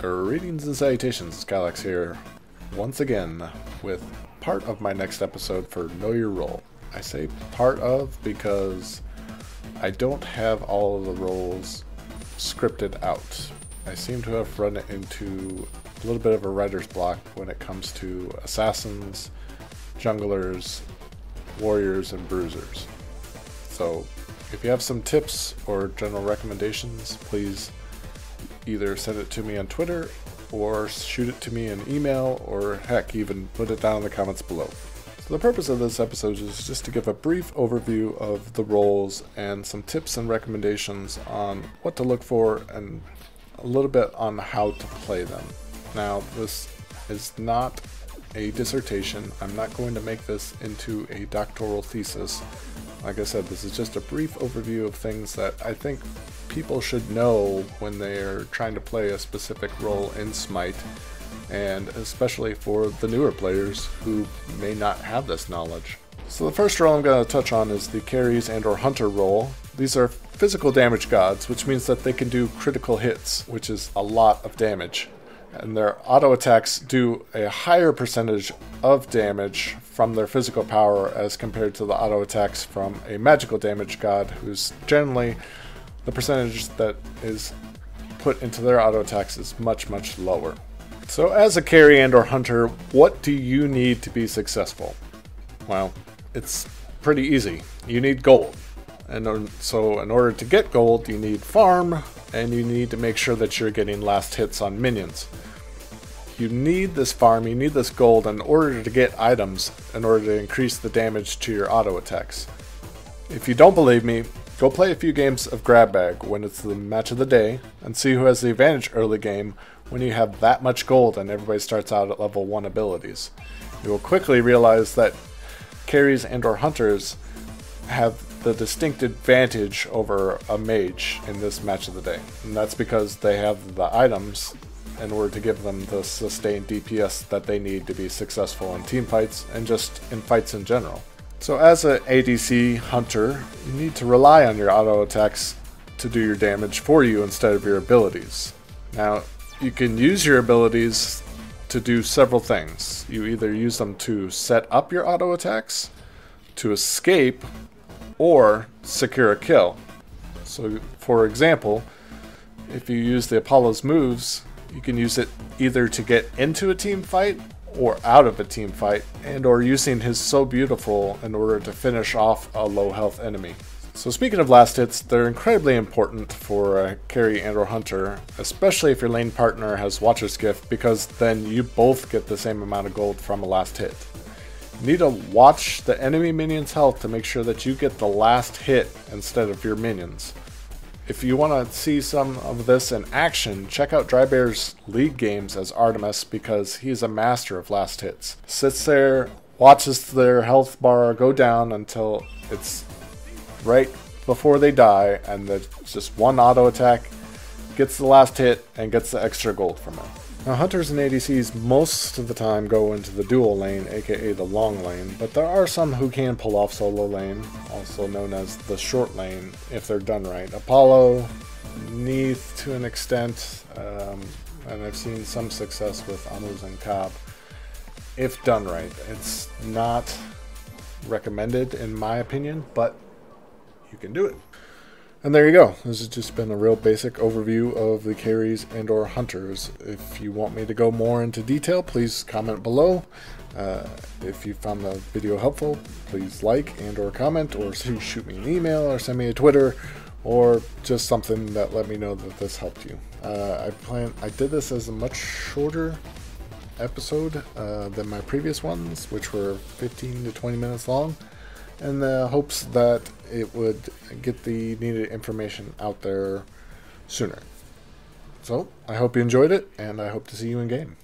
Greetings and salutations, Kyllax here, once again, with part of my next episode for Know Your Role. I say part of because I don't have all of the roles scripted out. I seem to have run into a little bit of a writer's block when it comes to assassins, junglers, warriors, and bruisers. So, if you have some tips or general recommendations, please either send it to me on Twitter or shoot it to me in email, or heck, even put it down in the comments below. So the purpose of this episode is just to give a brief overview of the roles and some tips and recommendations on what to look for and a little bit on how to play them. Now, this is not a dissertation. I'm not going to make this into a doctoral thesis. Like I said, this is just a brief overview of things that I think people should know when they're trying to play a specific role in Smite, and especially for the newer players who may not have this knowledge. So the first role I'm going to touch on is the carries and or hunter role. These are physical damage gods, which means that they can do critical hits, which is a lot of damage. And their auto attacks do a higher percentage of damage from their physical power as compared to the auto attacks from a magical damage god, who's generally the percentage that is put into their auto attacks is much, much lower. So as a carry and or hunter, what do you need to be successful? Well, it's pretty easy. You need gold. And so in order to get gold, you need farm, and you need to make sure that you're getting last hits on minions. You need this farm, you need this gold in order to get items, in order to increase the damage to your auto attacks. If you don't believe me, go play a few games of grab bag when it's the match of the day, and see who has the advantage early game when you have that much gold and everybody starts out at level 1 abilities. You will quickly realize that carries and or hunters have the distinct advantage over a mage in this match of the day. And that's because they have the items in order to give them the sustained DPS that they need to be successful in team fights and just in fights in general. So as an ADC hunter, you need to rely on your auto attacks to do your damage for you instead of your abilities. Now, you can use your abilities to do several things. You either use them to set up your auto attacks, to escape, or secure a kill. So for example, if you use the Apollo's moves, you can use it either to get into a team fight or out of a team fight, and or using his So Beautiful in order to finish off a low health enemy. So speaking of last hits, they're incredibly important for a carry and or hunter, especially if your lane partner has Watcher's Gift, because then you both get the same amount of gold from a last hit. You need to watch the enemy minion's health to make sure that you get the last hit instead of your minions. If you want to see some of this in action, check out Drybear's League games as Artemis, because he's a master of last hits. Sits there, watches their health bar go down until it's right before they die, and then just one auto attack, gets the last hit, and gets the extra gold from it. Now, hunters and ADCs most of the time go into the dual lane, aka the long lane, but there are some who can pull off solo lane, also known as the short lane, if they're done right. Apollo, Neath to an extent, and I've seen some success with Amuz and Cobb, if done right. It's not recommended in my opinion, but you can do it. And there you go. This has just been a real basic overview of the carries and or hunters. If you want me to go more into detail, please comment below. If you found the video helpful, please like and or comment, or shoot me an email, or send me a Twitter, or just something that let me know that this helped you. I did this as a much shorter episode than my previous ones, which were 15 to 20 minutes long, in the hopes that it would get the needed information out there sooner. So, I hope you enjoyed it, and I hope to see you in game.